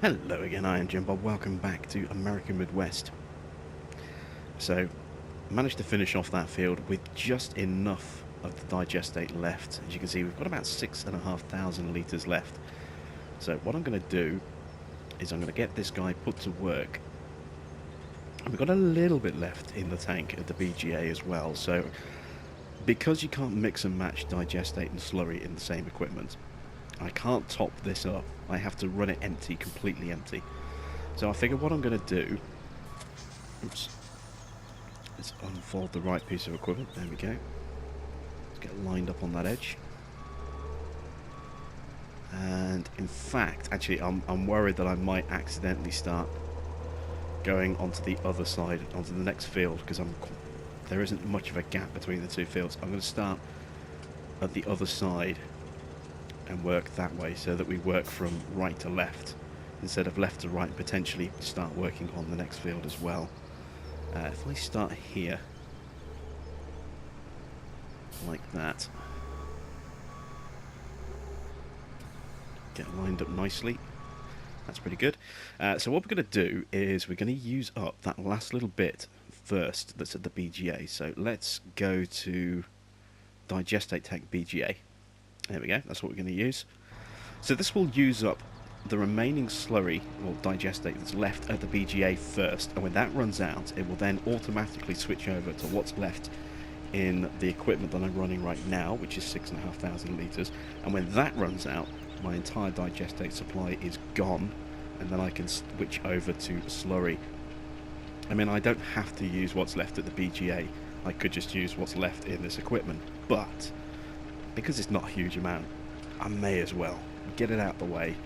Hello again, I am Jim Bob. Welcome back to American Midwest. So, managed to finish off that field with just enough of the digestate left. As you can see, we've got about 6,500 litres left. So what I'm going to do is I'm going to get this guy put to work. And we've got a little bit left in the tank at the BGA as well. So, because you can't mix and match digestate and slurry in the same equipment, I can't top this up. I have to run it empty, completely empty. So I figure what I'm going to do... Oops. Let's unfold the right piece of equipment. There we go. Let's get lined up on that edge. And in fact, actually, I'm worried that I might accidentally start going onto the other side, onto the next field, because there isn't much of a gap between the two fields. I'm going to start at the other side and work that way, so that we work from right to left instead of left to right, potentially start working on the next field as well. If I start here like that, get lined up nicely, that's pretty good. So what we're going to do is we're going to use up that last little bit first that's at the BGA. So let's go to digestate tank BGA. There we go, that's what we're going to use. So this will use up the remaining slurry or digestate that's left at the BGA first, and when that runs out, it will then automatically switch over to what's left in the equipment that I'm running right now, which is 6,500 litres. And when that runs out, my entire digestate supply is gone, and then I can switch over to slurry. I mean, I don't have to use what's left at the BGA. I could just use what's left in this equipment, but because it's not a huge amount, I may as well get it out the way,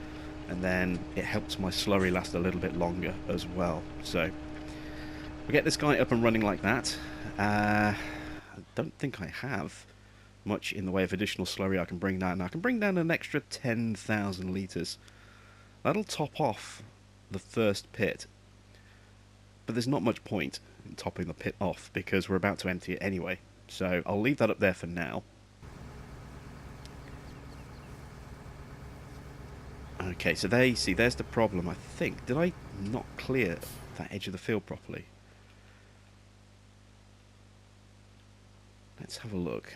and then it helps my slurry last a little bit longer as well. So we get this guy up and running like that. I don't think I have much in the way of additional slurry I can bring down. I can bring down an extra 10,000 litres. That'll top off the first pit, but there's not much point in topping the pit off because we're about to empty it anyway. So I'll leave that up there for now. Okay, so there you see, there's the problem, I think. Did I not clear that edge of the field properly? Let's have a look.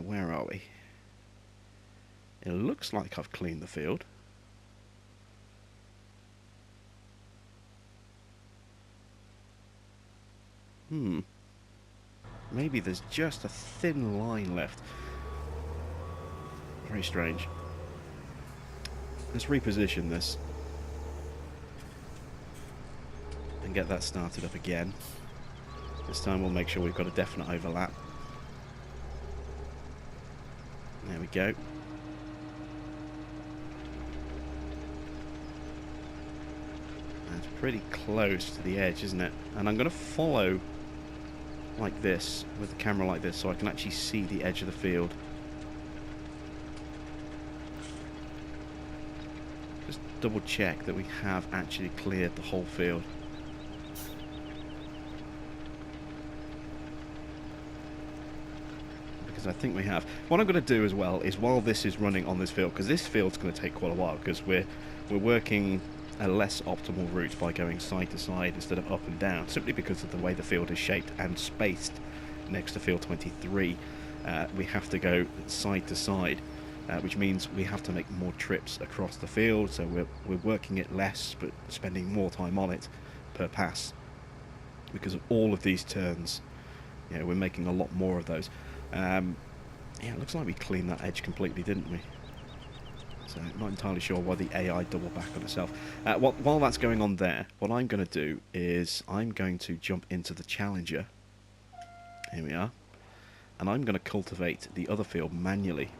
Where are we? It looks like I've cleaned the field. Maybe there's just a thin line left. Very strange. Let's reposition this and get that started up again. This time we'll make sure we've got a definite overlap. There we go. That's pretty close to the edge, isn't it? And I'm going to follow like this, with the camera like this, so I can actually see the edge of the field. Just double check that we have actually cleared the whole field. Because I think we have. What I'm going to do as well is, while this is running on this field, because this field's going to take quite a while, because we're working a less optimal route by going side to side instead of up and down, simply because of the way the field is shaped and spaced next to field 23. We have to go side to side, which means we have to make more trips across the field, so we're working it less but spending more time on it per pass because of all of these turns. Yeah, we're making a lot more of those. Yeah, it looks like we cleaned that edge completely, didn't we? So I'm not entirely sure why the AI doubled back on itself. While that's going on there, what I'm going to do is I'm going to jump into the Challenger. Here we are. And I'm going to cultivate the other field manually.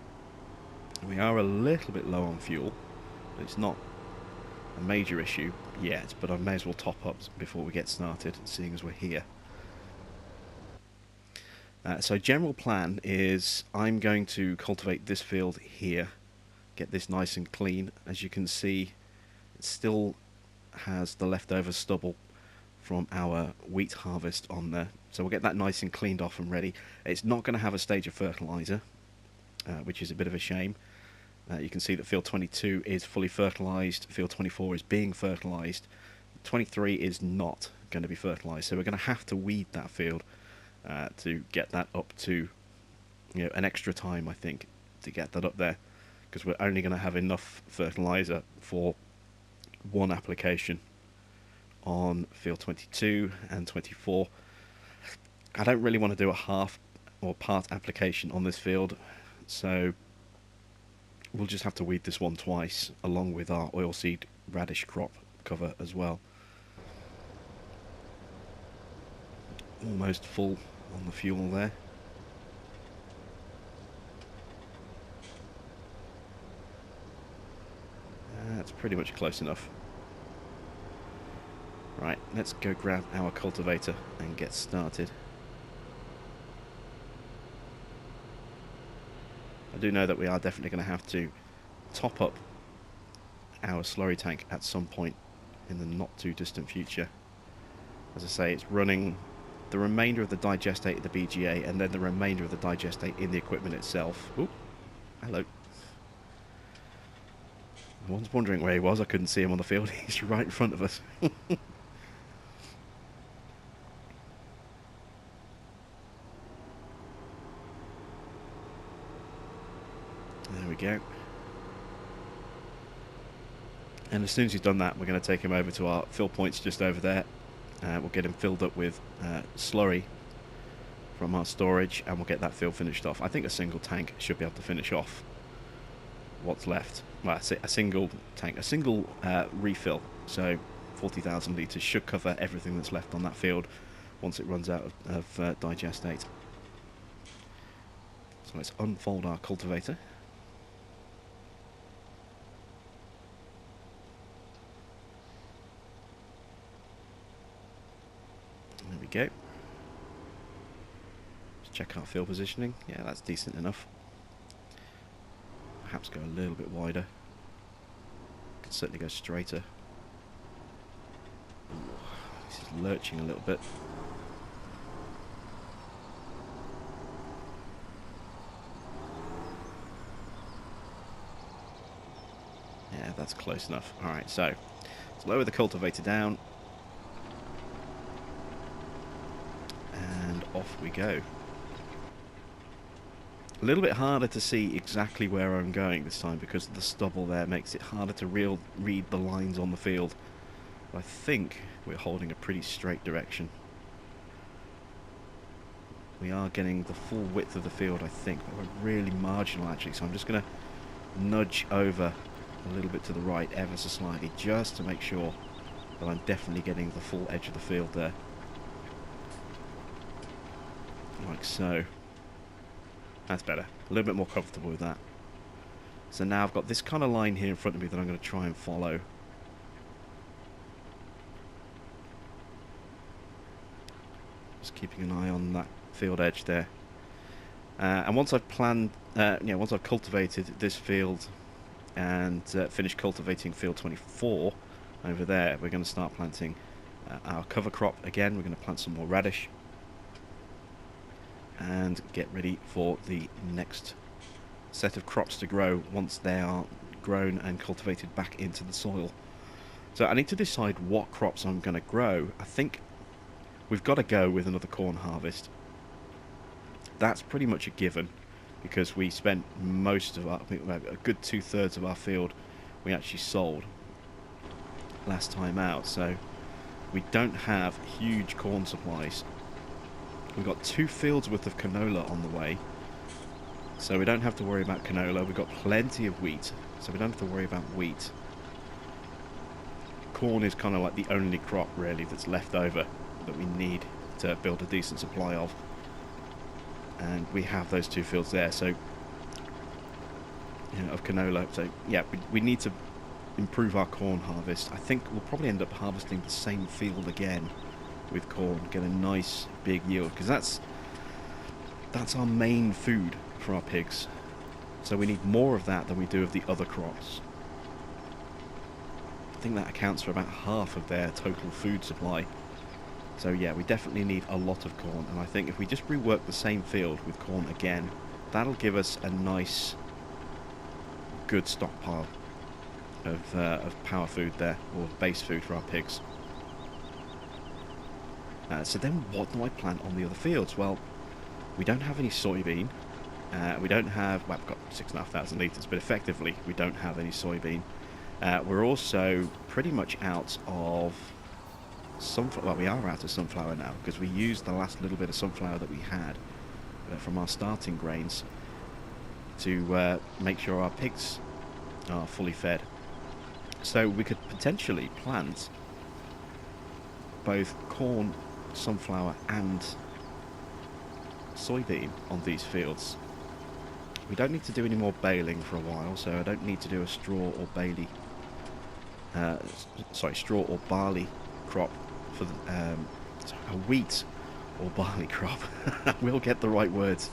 We are a little bit low on fuel. It's not a major issue yet, but I may as well top up before we get started, seeing as we're here. So general plan is I'm going to cultivate this field here, get this nice and clean. As you can see, it still has the leftover stubble from our wheat harvest on there, so we'll get that nice and cleaned off and ready. It's not going to have a stage of fertilizer, which is a bit of a shame. You can see that field 22 is fully fertilised, field 24 is being fertilised, 23 is not going to be fertilised, so we're going to have to weed that field to get that up to, you know, an extra time, I think, to get that up there, because we're only going to have enough fertiliser for one application on field 22 and 24. I don't really want to do a half or part application on this field, so we'll just have to weed this one twice along with our oilseed radish crop cover as well. Almost full on the fuel there. That's pretty much close enough. Right, let's go grab our cultivator and get started. I do know that we are definitely going to have to top up our slurry tank at some point in the not too distant future. As I say, it's running the remainder of the digestate of the BGA and then the remainder of the digestate in the equipment itself. Ooh, hello. I was wondering where he was. I couldn't see him on the field. He's right in front of us. There we go. And as soon as he's done that, we're going to take him over to our fill points just over there. We'll get him filled up with slurry from our storage, and we'll get that field finished off. I think a single tank should be able to finish off what's left. Well, a single tank, a single refill, so 40,000 litres should cover everything that's left on that field once it runs out of digestate. So let's unfold our cultivator. There we go. Let's check our field positioning. Yeah, that's decent enough. Perhaps go a little bit wider. Could certainly go straighter. Ooh, this is lurching a little bit. Yeah, that's close enough. Alright, so let's lower the cultivator down. And off we go. A little bit harder to see exactly where I'm going this time because the stubble there makes it harder to read the lines on the field. But I think we're holding a pretty straight direction. We are getting the full width of the field, I think, but we're really marginal actually, so I'm just going to nudge over a little bit to the right ever so slightly just to make sure that I'm definitely getting the full edge of the field there. Like so. That's better. A little bit more comfortable with that. So now I've got this kind of line here in front of me that I'm going to try and follow. Just keeping an eye on that field edge there. And once I've planned, once I've cultivated this field and finished cultivating field 24 over there, we're going to start planting our cover crop again. We're going to plant some more radish and get ready for the next set of crops to grow once they are grown and cultivated back into the soil. So I need to decide what crops I'm going to grow. I think we've got to go with another corn harvest. That's pretty much a given because we spent most of our, I think a good 2/3 of our field we actually sold last time out, so we don't have huge corn supplies. We've got 2 fields worth of canola on the way, so we don't have to worry about canola. We've got plenty of wheat, so we don't have to worry about wheat. Corn is kind of like the only crop really that's left over that we need to build a decent supply of, and we have those 2 fields there, so of canola. So yeah, we need to improve our corn harvest. I think we'll probably end up harvesting the same field again with corn, get a nice big yield, because that's our main food for our pigs, so we need more of that than we do of the other crops. I think that accounts for about half of their total food supply. So yeah, we definitely need a lot of corn, and I think if we just rework the same field with corn again, that'll give us a nice good stockpile of power food there, or base food for our pigs. So then what do I plant on the other fields? Well, we don't have any soybean. We don't have, well, we've got 6,500 litres, but effectively we don't have any soybean. We're also pretty much out of sunflower. Well, we are out of sunflower now, because we used the last little bit of sunflower that we had from our starting grains to make sure our pigs are fully fed. So we could potentially plant both corn, sunflower and soybean on these fields. We don't need to do any more baling for a while, so I don't need to do a straw or straw or barley crop for the, a wheat or barley crop. We'll get the right words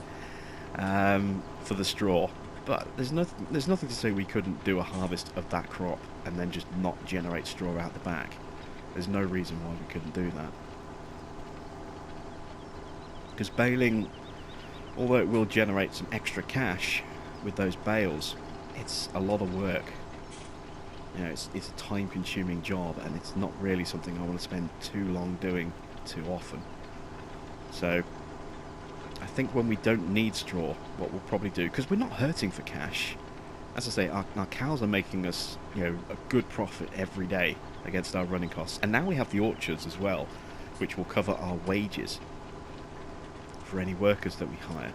for the straw, but there's nothing to say we couldn't do a harvest of that crop and then just not generate straw out the back. There's no reason why we couldn't do that. Because baling, although it will generate some extra cash with those bales, it's a lot of work. You know, it's a time-consuming job, and it's not really something I want to spend too long doing too often. So I think when we don't need straw, what we'll probably do, because we're not hurting for cash. As I say, our cows are making us, you know, a good profit every day against our running costs. And now we have the orchards as well, which will cover our wages for any workers that we hire.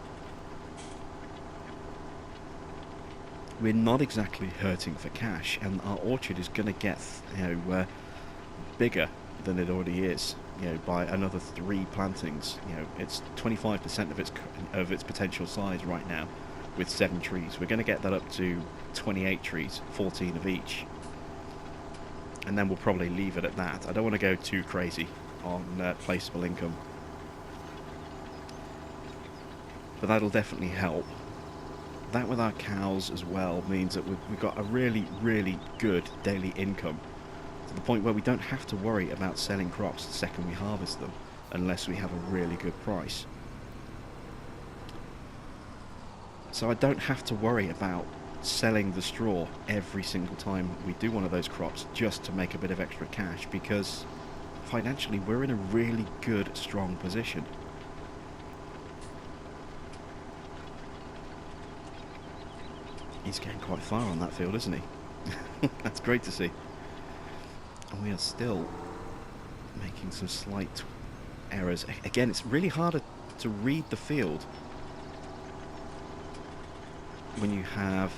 We're not exactly hurting for cash, and our orchard is going to get, you know, bigger than it already is. You know, by another 3 plantings. You know, it's 25% of its potential size right now, with 7 trees. We're going to get that up to 28 trees, 14 of each, and then we'll probably leave it at that. I don't want to go too crazy on placeable income, but that'll definitely help. That with our cows as well means that we've got a really, really good daily income, to the point where we don't have to worry about selling crops the second we harvest them, unless we have a really good price. So I don't have to worry about selling the straw every single time we do one of those crops just to make a bit of extra cash, because financially we're in a really good, strong position. He's getting quite far on that field, isn't he? That's great to see. And we are still making some slight errors. Again, it's really harder to read the field when you have,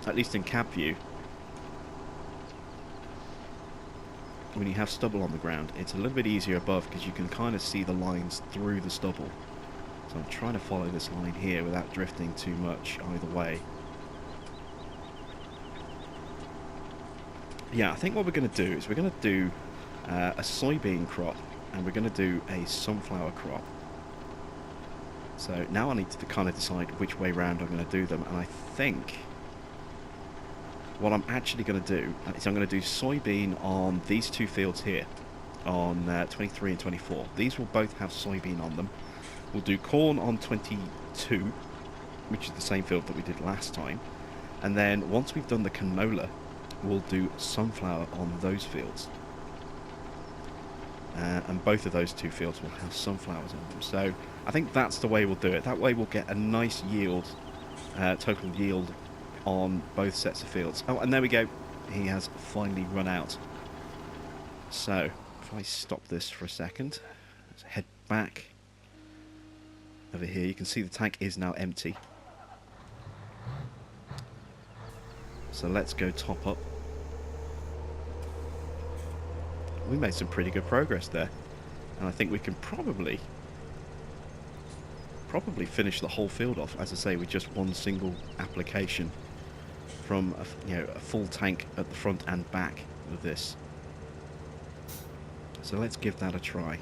at least in cab view, when you have stubble on the ground. It's a little bit easier above, because you can kind of see the lines through the stubble. So I'm trying to follow this line here without drifting too much either way. Yeah, I think what we're going to do is we're going to do a soybean crop, and we're going to do a sunflower crop. So now I need to kind of decide which way round I'm going to do them, and I think what I'm actually going to do is I'm going to do soybean on these 2 fields here, on 23 and 24. These will both have soybean on them. We'll do corn on 22, which is the same field that we did last time, and then once we've done the canola, we'll do sunflower on those fields. And both of those 2 fields will have sunflowers on them. So I think that's the way we'll do it. That way we'll get a nice yield, total yield on both sets of fields. Oh, and there we go. He has finally run out. So if I stop this for a second, let's head back over here. You can see the tank is now empty. So let's go top up. We made some pretty good progress there, and I think we can probably finish the whole field off, as I say, with just one single application from a full tank at the front and back of this. So let's give that a try.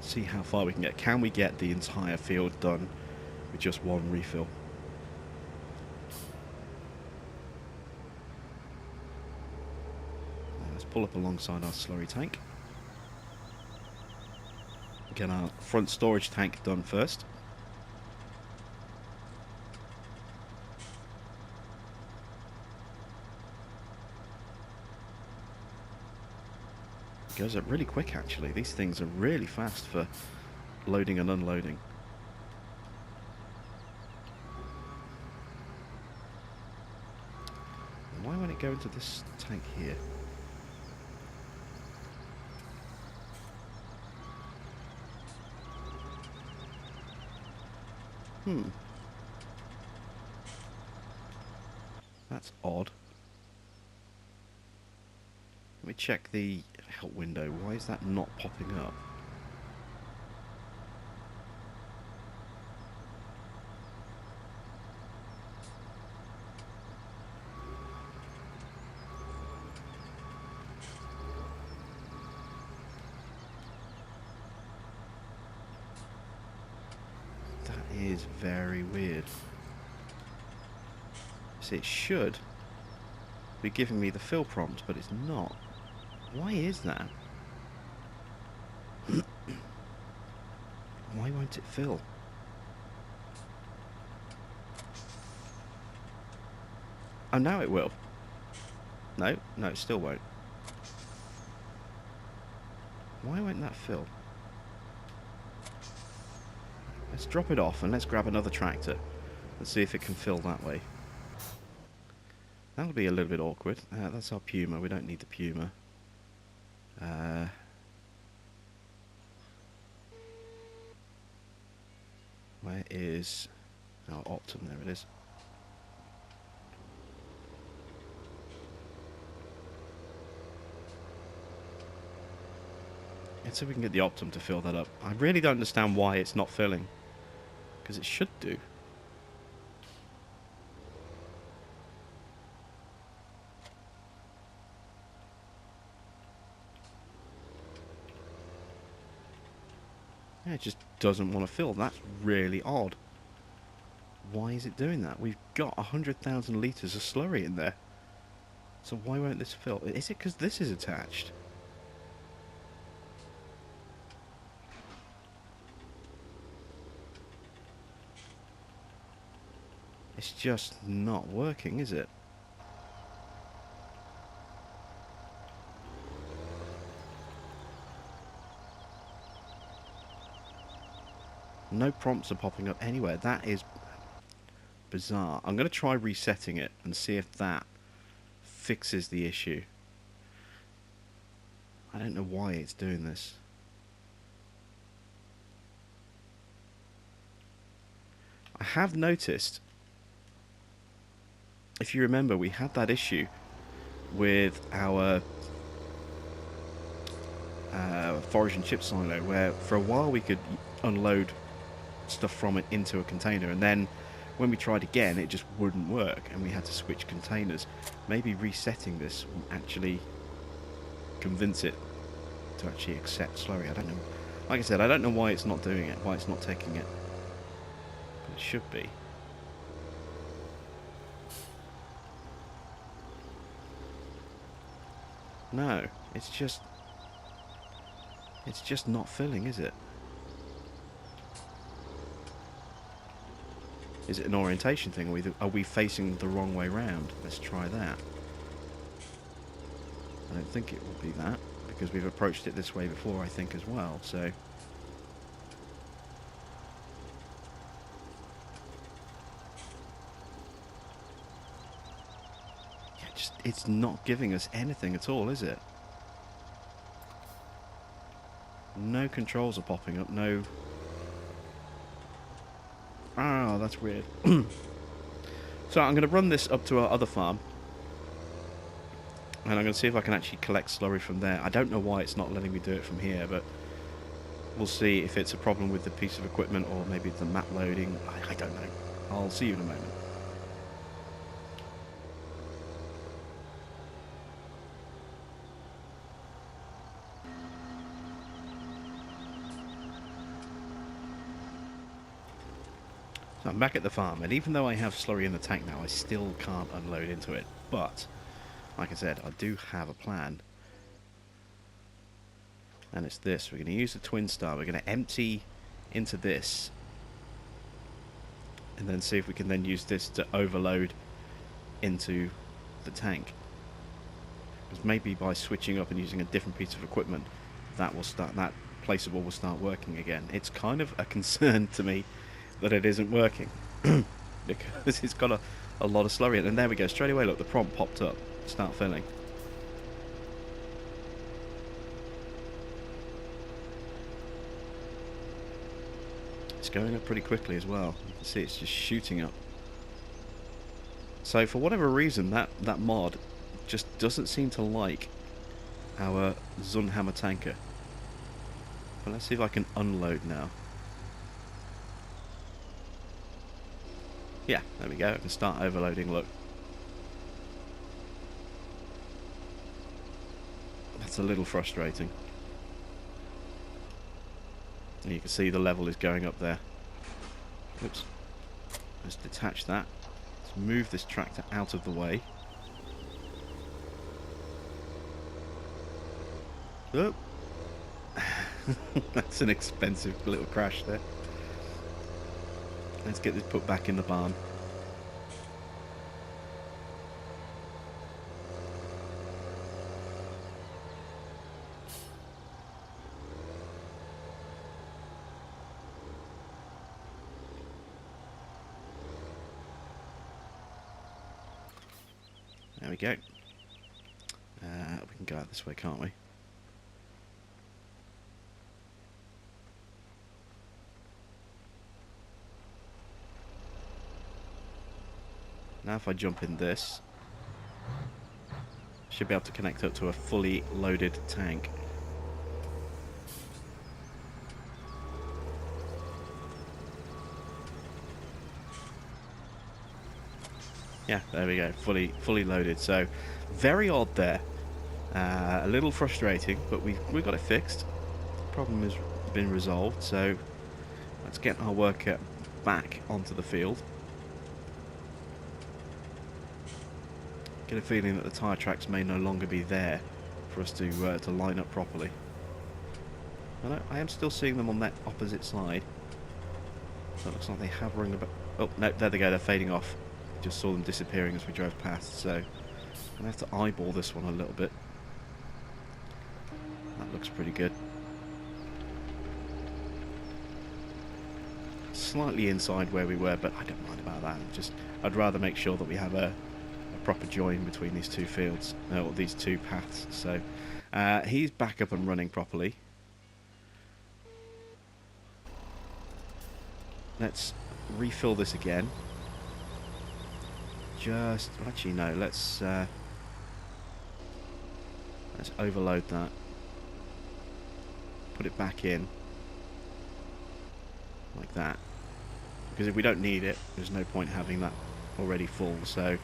See how far we can get. Can we get the entire field done with just one refill? Pull up alongside our slurry tank. Get our front storage tank done first. Goes up really quick, actually. These things are really fast for loading and unloading. Why won't it go into this tank here? That's odd. Let me check the help window. Why is that not popping up? That is very weird. See, it should be giving me the fill prompt, but it's not. Why is that? Why won't it fill? Oh, now it will. No, it still won't. Why won't that fill? Let's drop it off and let's grab another tractor and see if it can fill that way. That'll be a little bit awkward. That's our Puma. We don't need the Puma. Where is our Optum? There it is. Let's see if we can get the Optum to fill that up. I really don't understand why it's not filling, because it should do. Yeah, it just doesn't want to fill. That's really odd. Why is it doing that? We've got 100,000 litres of slurry in there. So why won't this fill? Is it because this is attached? It's just not working, is it? No prompts are popping up anywhere. That is bizarre. I'm going to try resetting it and see if that fixes the issue. I don't know why it's doing this. I have noticed, if you remember, we had that issue with our forage and chip silo where for a while we could unload stuff from it into a container, and then when we tried again it just wouldn't work and we had to switch containers. Maybe resetting this will actually convince it to actually accept slurry. I don't know. Like I said, I don't know why it's not doing it, why it's not taking it, but it should be. No, it's just not filling, is it? Is it an orientation thing? Are we facing the wrong way round? Let's try that. I don't think it will be that, because we've approached it this way before, I think, as well, so... Yeah, it's not giving us anything at all, is it? No controls are popping up, no... Ah, that's weird. So I'm going to run this up to our other farm. And I'm going to see if I can actually collect slurry from there. I don't know why it's not letting me do it from here, but we'll see if it's a problem with the piece of equipment or maybe the map loading. I don't know. I'll see you in a moment. So I'm back at the farm, and even though I have slurry in the tank now, I still can't unload into it. But, like I said, I do have a plan. And it's this. We're going to use the twin star. We're going to empty into this. And then see if we can then use this to overload into the tank. because maybe by switching up and using a different piece of equipment, that placeable will start working again. It's kind of a concern to me that it isn't working because it's got a lot of slurry in it. And there we go, straight away, look, the prompt popped up, start filling. It's going up pretty quickly as well. You can see it's just shooting up. So for whatever reason, that mod just doesn't seem to like our Zunhammer tanker. But let's see if I can unload now. Yeah, there we go. I can start overloading, look. That's a little frustrating. And you can see the level is going up there. Oops. Let's detach that. Let's move this tractor out of the way. Oh! That's an expensive little crash there. Let's get this put back in the barn. There we go. We can go out this way, can't we? Now if I jump in this, should be able to connect up to a fully loaded tank. Yeah, there we go, fully loaded. So very odd there, a little frustrating, but we got it fixed. The problem has been resolved. So let's get our worker back onto the field. Get a feeling that the tyre tracks may no longer be there for us to line up properly. I am still seeing them on that opposite side. So it looks like they're hovering about. Oh no, there they go. They're fading off. Just saw them disappearing as we drove past. So I'm gonna have to eyeball this one a little bit. That looks pretty good. Slightly inside where we were, but I don't mind about that. I'd rather make sure that we have a proper join between these two fields, or these two paths. So he's back up and running properly. Let's refill this again. Actually no, let's overload that. Put it back in like that, because if we don't need it, there's no point having that already full. So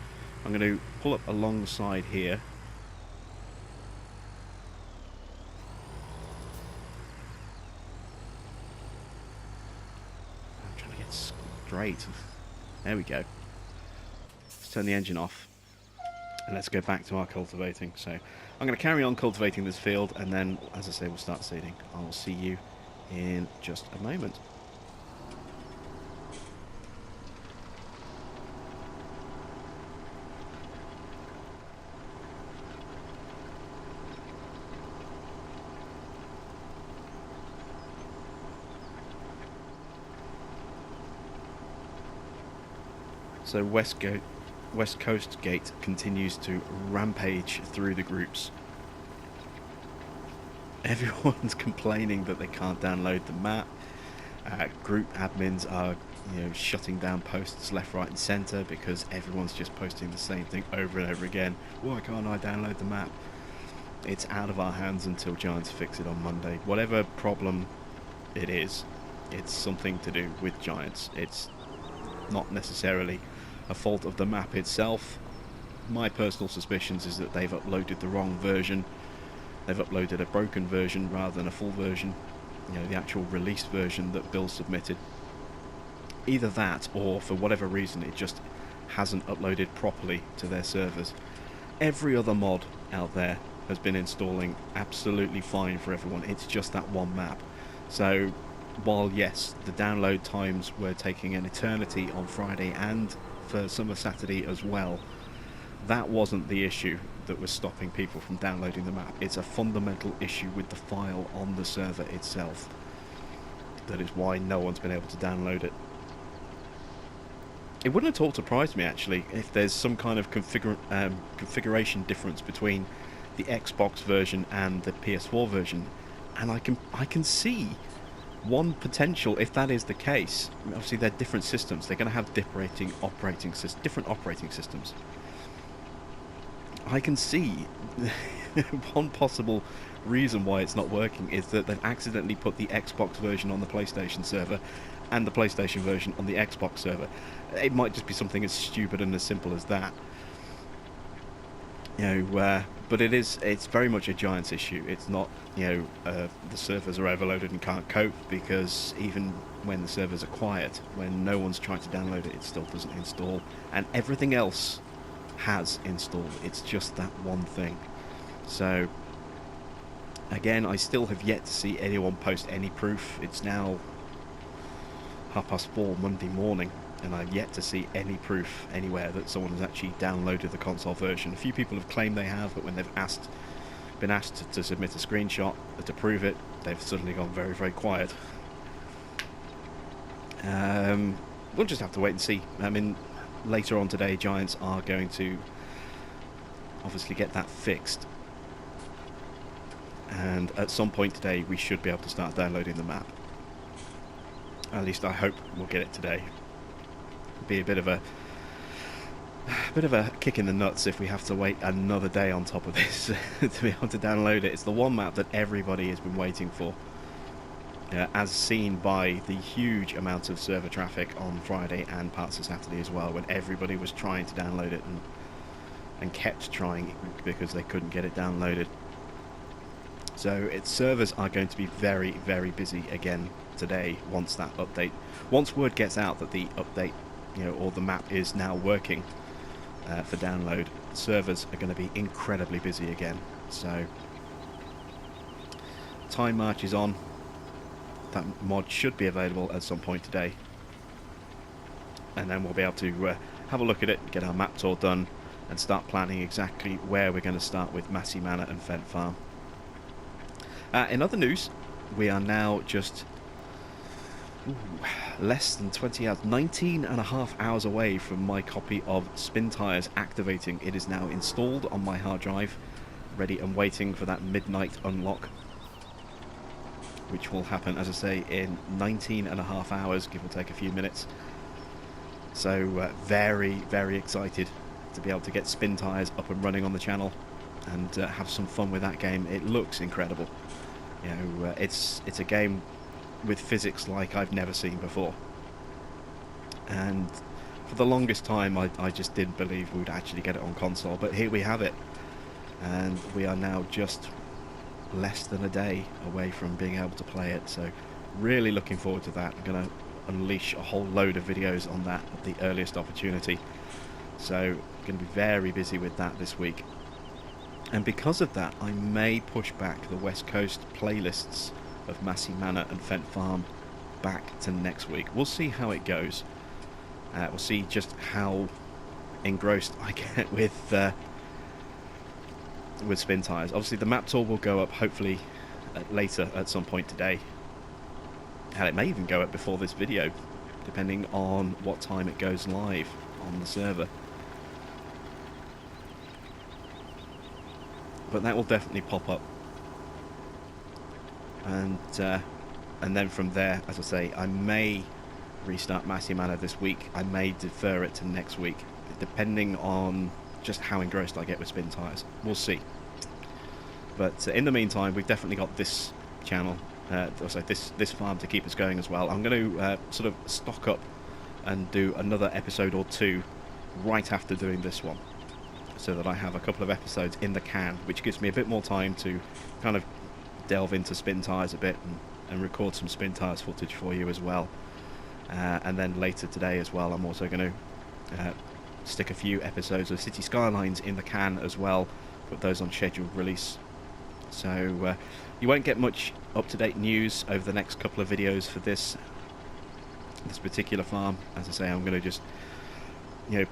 I'm going to pull up alongside here. I'm trying to get straight. There we go. Let's turn the engine off and let's go back to our cultivating. So I'm going to carry on cultivating this field, and then, as I say, we'll start seeding. I'll see you in just a moment. So West Coast Gate continues to rampage through the groups. Everyone's complaining that they can't download the map. Group admins are, shutting down posts left, right, and centre because everyone's just posting the same thing over and over again. Why can't I download the map? It's out of our hands until Giants fix it on Monday. Whatever problem it is, it's something to do with Giants. It's not necessarily a fault of the map itself. My personal suspicions is that they've uploaded the wrong version. They've uploaded a broken version rather than a full version, the actual released version that Bill submitted. Either that, or for whatever reason it just hasn't uploaded properly to their servers. Every other mod out there has been installing absolutely fine for everyone. It's just that one map. So while yes, the download times were taking an eternity on Friday and for summer Saturday as well, that wasn't the issue. that was stopping people from downloading the map. It's a fundamental issue with the file on the server itself. That is why no one's been able to download it. It wouldn't at all surprise me, actually, if there's some kind of configuration difference between the Xbox version and the PS4 version, and I can see one potential if that is the case. Obviously, they're different systems. They're going to have different operating systems. I can see one possible reason why it's not working is that they've accidentally put the Xbox version on the PlayStation server and the PlayStation version on the Xbox server. It might just be something as stupid and as simple as that. But it's very much a Giants issue. It's not, the servers are overloaded and can't cope, because even when the servers are quiet, when no one's trying to download it, it still doesn't install, and everything else has installed. It's just that one thing. So again, I still have yet to see anyone post any proof. It's now 4:30 Monday morning, and I've yet to see any proof anywhere that someone has actually downloaded the console version. A few people have claimed they have, but when they've been asked to submit a screenshot to prove it, they've suddenly gone very, very quiet. We'll just have to wait and see. I mean, later on today, Giants are going to obviously get that fixed, and at some point today we should be able to start downloading the map. At least I hope we'll get it today. It'll be a bit of a kick in the nuts if we have to wait another day on top of this to be able to download it. It's the one map that everybody has been waiting for, as seen by the huge amount of server traffic on Friday and parts of Saturday as well, when everybody was trying to download it and kept trying because they couldn't get it downloaded. So its servers are going to be very, very busy again today once word gets out that the update, or the map is now working for download. Servers are going to be incredibly busy again. So time marches on. That mod should be available at some point today, and then we'll be able to have a look at it, get our map tour done, and start planning exactly where we're going to start with Massey Manor and Fent Farm. In other news, we are now just less than 20 hours, 19 and a half hours away from my copy of Spin Tires activating. It is now installed on my hard drive, ready and waiting for that midnight unlock, which will happen, as I say, in 19 and a half hours, give or take a few minutes. So very, very excited to be able to get Spin Tires up and running on the channel and have some fun with that game. It looks incredible. It's a game with physics like I've never seen before, and for the longest time I just didn't believe we would actually get it on console, but here we have it, and we are now just less than a day away from being able to play it. So really looking forward to that. I'm going to unleash a whole load of videos on that at the earliest opportunity, so I'm going to be very busy with that this week. And because of that, I may push back the West Coast playlists of Massey Manor and Fent Farm back to next week. We'll see how it goes. We'll see just how engrossed I get with Spin Tires. Obviously, the map tour will go up hopefully later at some point today, and it may even go up before this video, depending on what time it goes live on the server. But that will definitely pop up, and then from there, as I say, I may restart Massey Manor this week. I may defer it to next week, depending on just how engrossed I get with Spin Tires. We'll see. But in the meantime, we've definitely got this channel, also this farm to keep us going as well. I'm going to sort of stock up and do another episode or two right after doing this one, so that I have a couple of episodes in the can, which gives me a bit more time to kind of delve into Spin Tires a bit and record some Spin Tires footage for you as well. And then later today as well, I'm also going to stick a few episodes of City Skylines in the can as well, put those on scheduled release. So you won't get much up-to-date news over the next couple of videos for this particular farm. As I say, I'm going to just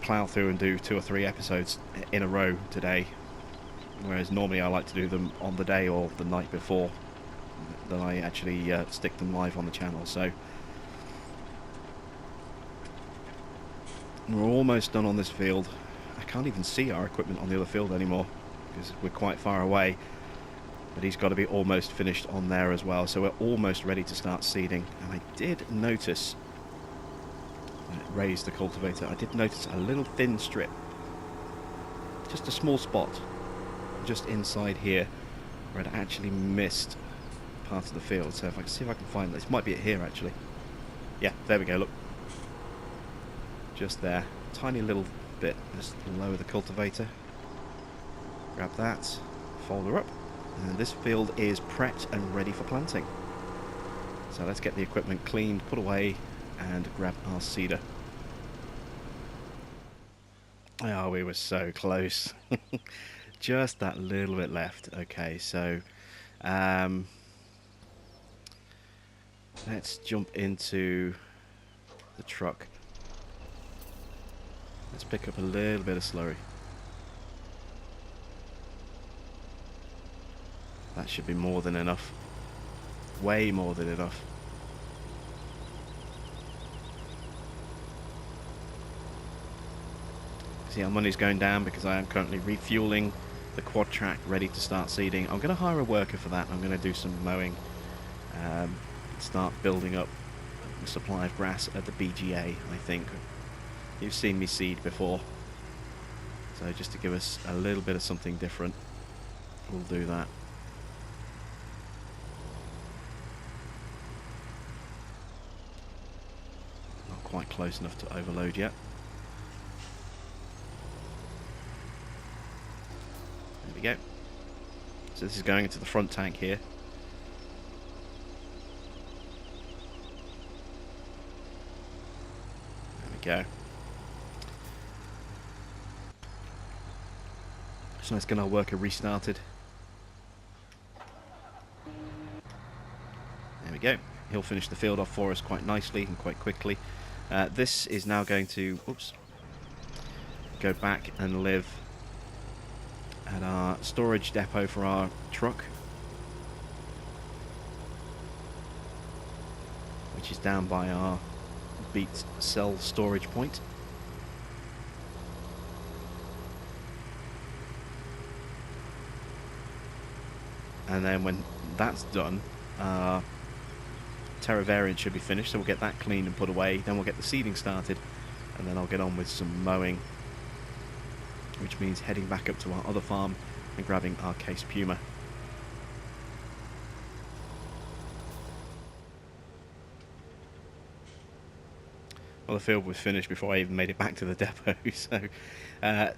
plough through and do 2 or 3 episodes in a row today, Whereas normally I like to do them on the day or the night before that I actually stick them live on the channel. So we're almost done on this field. I can't even see our equipment on the other field anymore because we're quite far away. But he's got to be almost finished on there as well. So we're almost ready to start seeding. And I did notice, raise the cultivator, I did notice a little thin strip. Just a small spot, just inside here, where it actually missed part of the field. So if I can see if I can find this, might be it here actually. Yeah, there we go, look. Just there, tiny little bit. Just lower the cultivator. Grab that, fold her up. And this field is prepped and ready for planting. So let's get the equipment cleaned, put away, and grab our seeder. Oh, we were so close. Just that little bit left. Okay, so let's jump into the truck. Let's pick up a little bit of slurry. That should be more than enough. Way more than enough. See, our money's going down because I am currently refueling the quad track, ready to start seeding. I'm going to hire a worker for that. I'm going to do some mowing. Start building up a supply of grass at the BGA, I think. You've seen me seed before. So just to give us a little bit of something different, we'll do that. Quite close enough to overload yet. There we go. So this is going into the front tank here. There we go. So let's get our worker restarted. There we go. He'll finish the field off for us quite nicely and quite quickly. This is now going to, go back and live at our storage depot for our truck, which is down by our beet cell storage point. And then when that's done, Terra variant should be finished, so we'll get that cleaned and put away. Then we'll get the seeding started, and then I'll get on with some mowing, which means heading back up to our other farm and grabbing our Case Puma. Well, the field was finished before I even made it back to the depot, so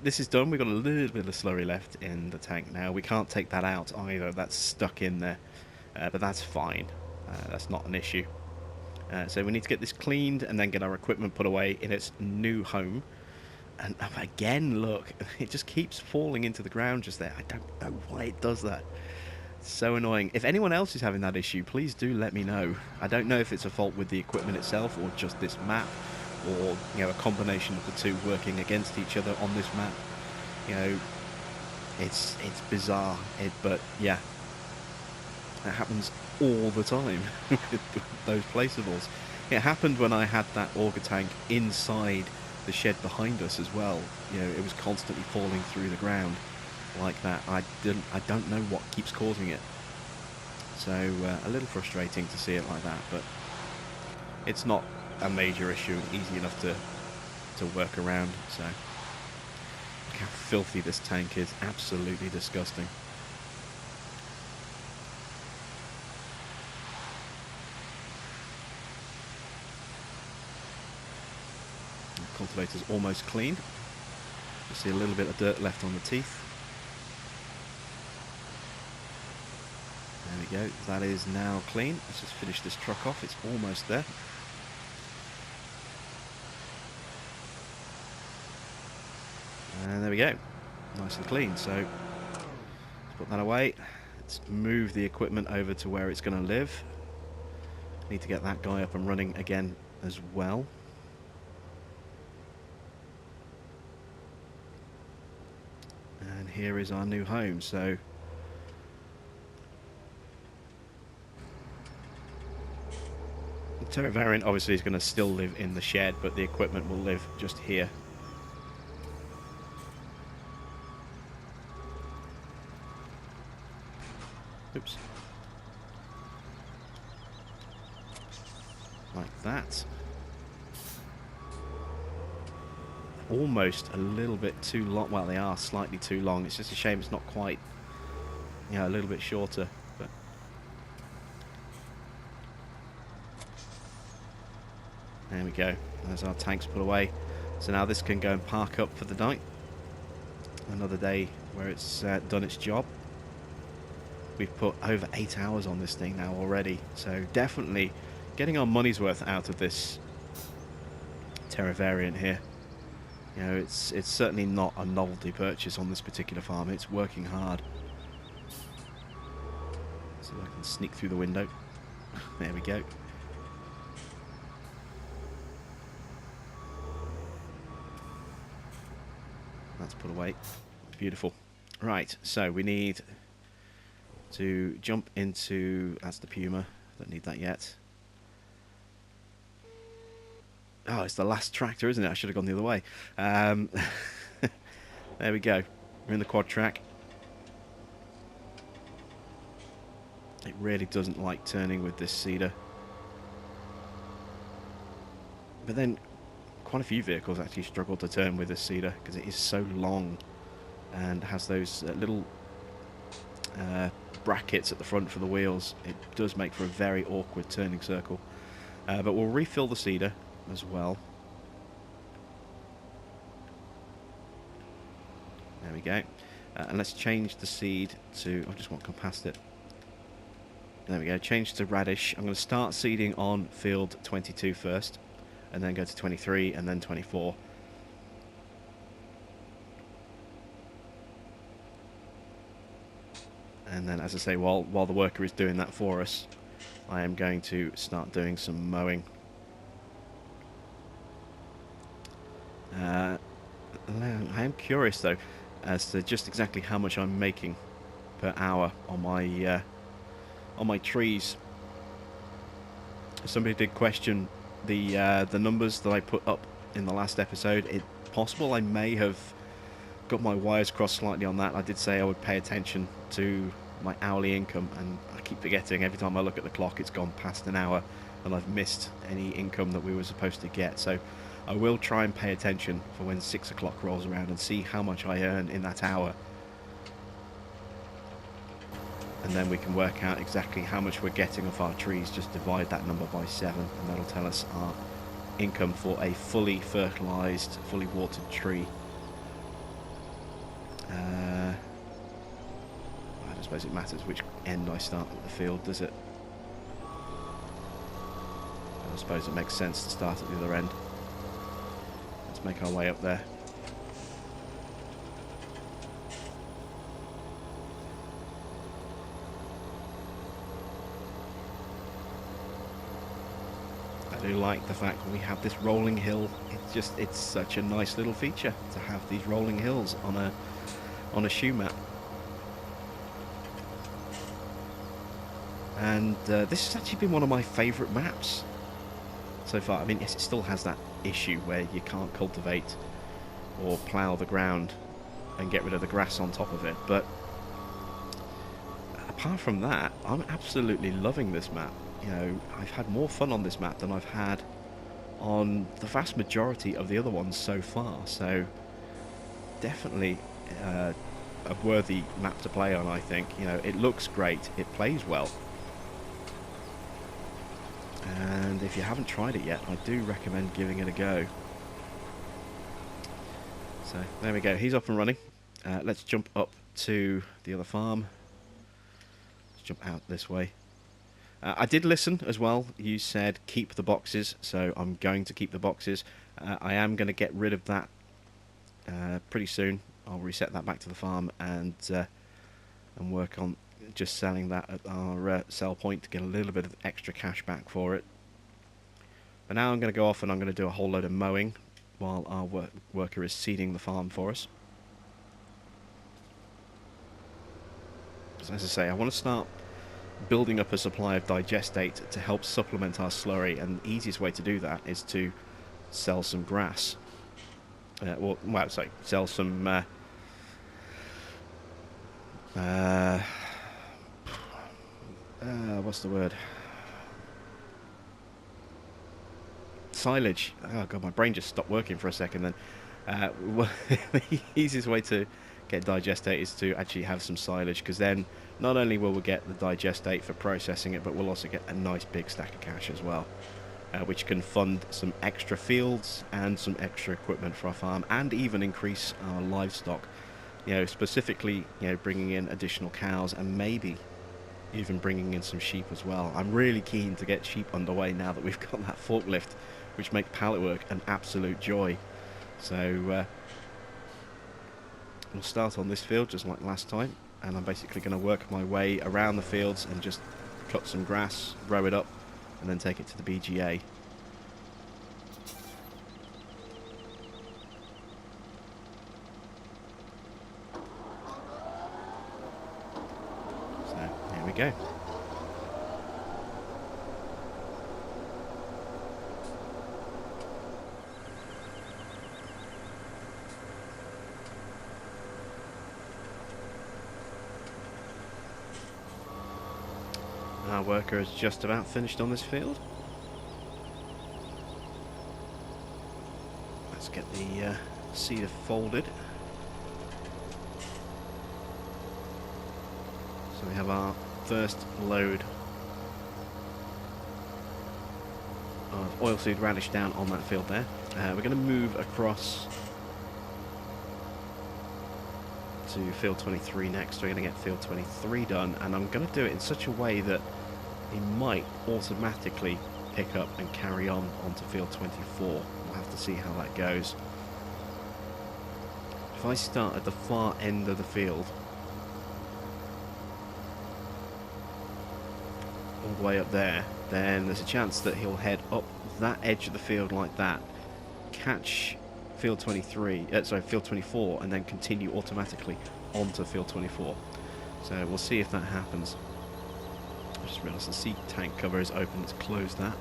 this is done. We've got a little bit of slurry left in the tank now. We can't take that out either, that's stuck in there, but that's fine. That's not an issue. So we need to get this cleaned and then get our equipment put away in its new home. And again, look, it just keeps falling into the ground just there. I don't know why it does that. It's so annoying. If anyone else is having that issue, please do let me know. I don't know if it's a fault with the equipment itself or just this map, or a combination of the two working against each other on this map. It's bizarre. But yeah, that happens all the time with those placeables. It happened when I had that auger tank inside the shed behind us as well. It was constantly falling through the ground like that. I don't know what keeps causing it. So a little frustrating to see it like that, but it's not a major issue, easy enough to work around. So look how filthy this tank is, absolutely disgusting. Cultivator's almost clean. You see a little bit of dirt left on the teeth. There we go, that is now clean. Let's just finish this truck off, it's almost there. And there we go, nice and clean. So let's put that away. Let's move the equipment over to where it's going to live. Need to get that guy up and running again as well. And here is our new home. So the Terra variant obviously is going to still live in the shed, but the equipment will live just here. Oops. Like that. Almost a little bit too long. Well, they are slightly too long. It's just a shame it's not quite, a little bit shorter. But there we go. There's our tanks put away. So now this can go and park up for the night. Another day where it's done its job. We've put over 8 hours on this thing now already. So definitely getting our money's worth out of this Terra variant here. It's certainly not a novelty purchase on this particular farm. It's working hard. So I can sneak through the window. There we go. That's put away. Beautiful. Right, so we need to jump into... That's the Puma. Don't need that yet. Oh, it's the last tractor, isn't it? I should have gone the other way. There we go. We're in the quad track. It really doesn't like turning with this seeder. But then quite a few vehicles actually struggle to turn with this seeder because it is so long and has those little brackets at the front for the wheels. It does make for a very awkward turning circle. But we'll refill the seeder as well. There we go. And let's change the seed to... I just want to come past it. There we go. Change to radish. I'm going to start seeding on field 22 first, and then go to 23 and then 24. And then, as I say, while the worker is doing that for us, I am going to start doing some mowing. I am curious though as to just exactly how much I'm making per hour on my trees. Somebody did question the numbers that I put up in the last episode. It's possible I may have got my wires crossed slightly on that. I did say I would pay attention to my hourly income, and I keep forgetting. Every time I look at the clock, it's gone past an hour and I've missed any income that we were supposed to get. So I will try and pay attention for when 6 o'clock rolls around and see how much I earn in that hour. And then we can work out exactly how much we're getting off our trees. Just divide that number by 7 and that'll tell us our income for a fully fertilised, fully watered tree. I don't suppose it matters which end I start with the field, does it? I suppose it makes sense to start at the other end. Let's make our way up there. I do like the fact we have this rolling hill. It's such a nice little feature to have these rolling hills on a shoe map. And this has actually been one of my favourite maps so far. I mean, yes, it still has that issue where you can't cultivate or plough the ground and get rid of the grass on top of it, but apart from that, I'm absolutely loving this map. I've had more fun on this map than I've had on the vast majority of the other ones so far, so definitely a worthy map to play on, I think. It looks great, it plays well. And if you haven't tried it yet, I do recommend giving it a go. So there we go, he's up and running. Let's jump up to the other farm. Let's jump out this way. I did listen as well. You said keep the boxes, so I'm going to keep the boxes. I am going to get rid of that pretty soon. I'll reset that back to the farm and work on just selling that at our sell point to get a little bit of extra cash back for it. But now I'm going to go off and I'm going to do a whole load of mowing while our worker is seeding the farm for us. as I say, I want to start building up a supply of digestate to help supplement our slurry, and the easiest way to do that is to sell some grass. Sell some what's the word? Silage. Oh god, my brain just stopped working for a second then. The easiest way to get digestate is to actually have some silage, because then not only will we get the digestate for processing it, but we'll also get a nice big stack of cash as well, which can fund some extra fields and some extra equipment for our farm, and even increase our livestock. You know, specifically, you know, bringing in additional cows and maybe even bringing in some sheep as well. I'm really keen to get sheep underway now that we've got that forklift, which makes pallet work an absolute joy. So we'll start on this field just like last time, and I'm basically going to work my way around the fields and just cut some grass, row it up, and then take it to the BGA. So here we go. Our worker is just about finished on this field. Let's get the seeder folded. So we have our first load of oilseed radish down on that field there. We're going to move across to field 23 next. We're going to get field 23 done, and I'm going to do it in such a way that he might automatically pick up and carry on onto field 24. We'll have to see how that goes. If I start at the far end of the field, all the way up there, then there's a chance that he'll head up that edge of the field like that, catch field 24, and then continue automatically onto field 24. So we'll see if that happens. I just realised the seed tank cover is open. Let's close that.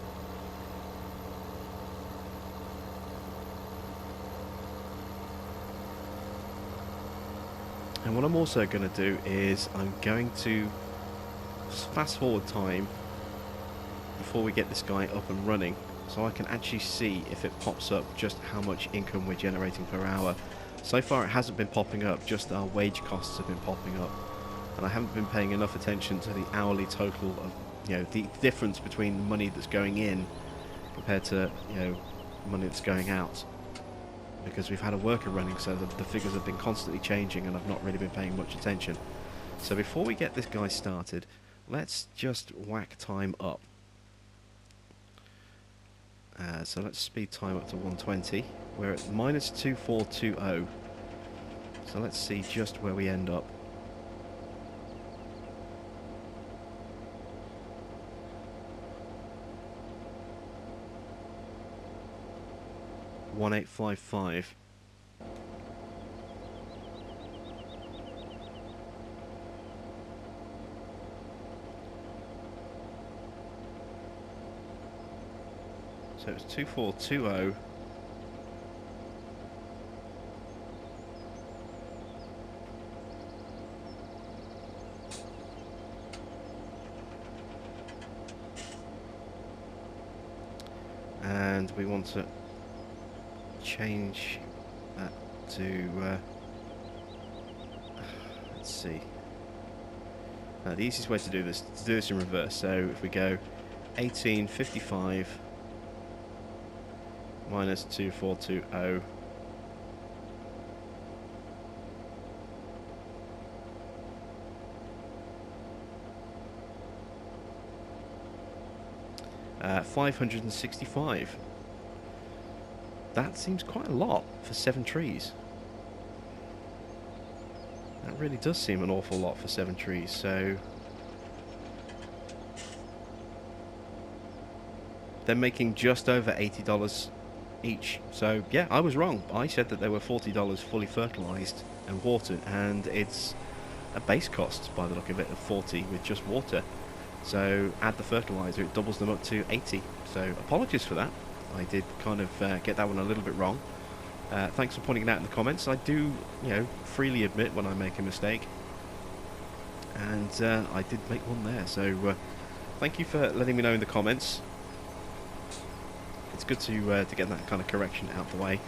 And what I'm also going to do is I'm going to fast forward time before we get this guy up and running, so I can actually see if it pops up just how much income we're generating per hour. So far it hasn't been popping up, just our wage costs have been popping up. And I haven't been paying enough attention to the hourly total of, you know, the difference between the money that's going in compared to, you know, money that's going out. Because we've had a worker running, so the figures have been constantly changing and I've not really been paying much attention. So before we get this guy started, let's just whack time up. So let's speed time up to 120. We're at minus 2420. So let's see just where we end up. $1855. So it's 2420. And we want to change that to let's see, the easiest way to do this is to do this in reverse. So if we go 1855 minus 2420, $565. That seems quite a lot for 7 trees. That really does seem an awful lot for 7 trees, so they're making just over $80 each. So yeah, I was wrong. I said that they were $40 fully fertilized and watered, and it's a base cost by the look of it of 40 with just water. So add the fertilizer, it doubles them up to 80. So apologies for that. I did kind of get that one a little bit wrong. Thanks for pointing it out in the comments. I do, freely admit when I make a mistake. And I did make one there. So thank you for letting me know in the comments. It's good to get that kind of correction out the way.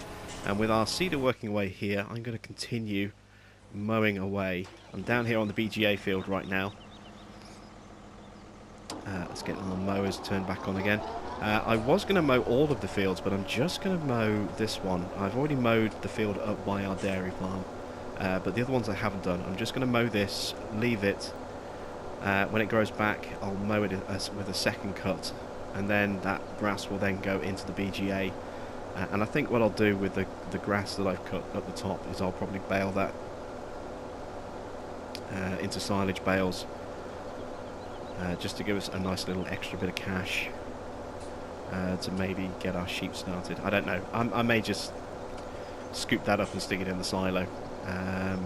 And with our seeder working away here, I'm going to continue mowing away. I'm down here on the BGA field right now. Let's get our mowers turned back on again. I was going to mow all of the fields, but I'm just going to mow this one. I've already mowed the field up by our dairy farm, but the other ones I haven't done. I'm just going to mow this, leave it. When it grows back, I'll mow it with a second cut, and then that grass will then go into the BGA. And I think what I'll do with the grass that I've cut at the top is I'll probably bale that into silage bales, just to give us a nice little extra bit of cash to maybe get our sheep started. I don't know. I may just scoop that up and stick it in the silo. I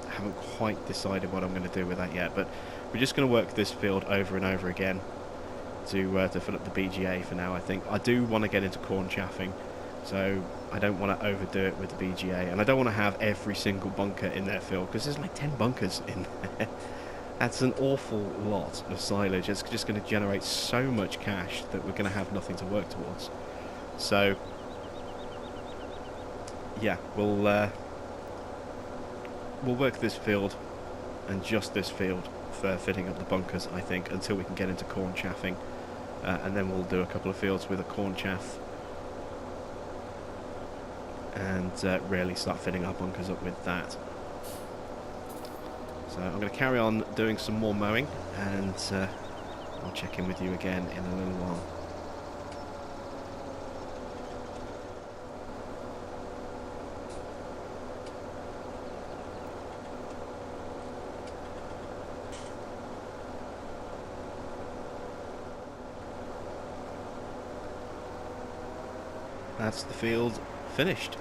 haven't quite decided what I'm going to do with that yet, but we're just going to work this field over and over again to fill up the BGA for now. I think I do want to get into corn chaffing, so I don't want to overdo it with the BGA, and I don't want to have every single bunker in there filled, because there's like 10 bunkers in there. That's an awful lot of silage. It's just going to generate so much cash that we're going to have nothing to work towards. So yeah, we'll work this field and just this field for fitting up the bunkers, I think, until we can get into corn chaffing, and then we'll do a couple of fields with a corn chaff and really start filling our bunkers up with that. So I'm going to carry on doing some more mowing, and I'll check in with you again in a little while. That's the field finished.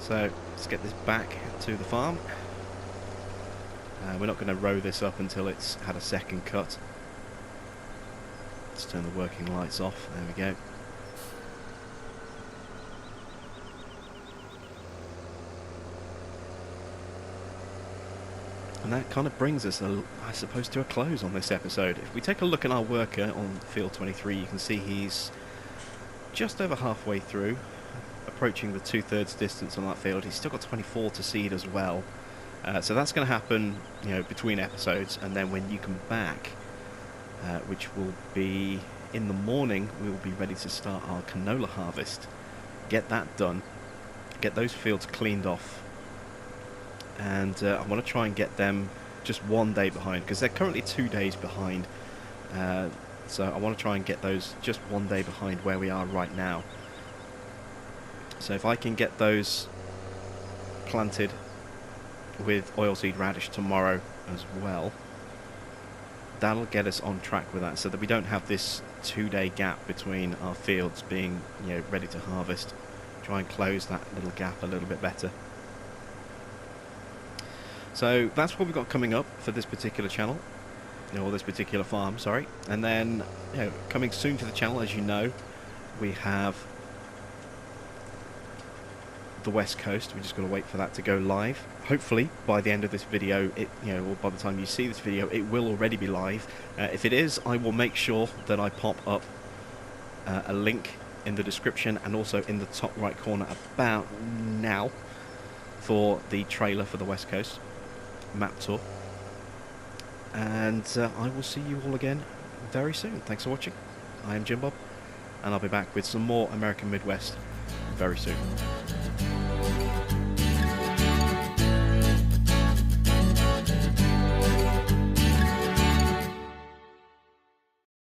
So let's get this back to the farm. We're not going to row this up until it's had a second cut. Let's turn the working lights off. There we go. And that kind of brings us, I suppose, to a close on this episode. If we take a look at our worker on field 23, you can see he's just over halfway through, approaching the 2/3 distance on that field. He's still got 24 to seed as well. So that's going to happen, between episodes, and then when you come back, which will be in the morning, we will be ready to start our canola harvest. Get that done, get those fields cleaned off, and I want to try and get them just 1 day behind, because they're currently 2 days behind. So I want to try and get those just 1 day behind where we are right now. So if I can get those planted with oilseed radish tomorrow as well, that'll get us on track with that, so that we don't have this 2-day gap between our fields being ready to harvest. Try and close that little gap a little bit better. So that's what we've got coming up for this particular channel, or this particular farm, sorry. And then coming soon to the channel, as you know, we have the West Coast. We just got to wait for that to go live. Hopefully by the end of this video, or by the time you see this video, it will already be live. If it is, I will make sure that I pop up a link in the description and also in the top right corner about now for the trailer for the West Coast map tour. And I will see you all again very soon. Thanks for watching. I am Jim Bob, and I'll be back with some more American Midwest very soon.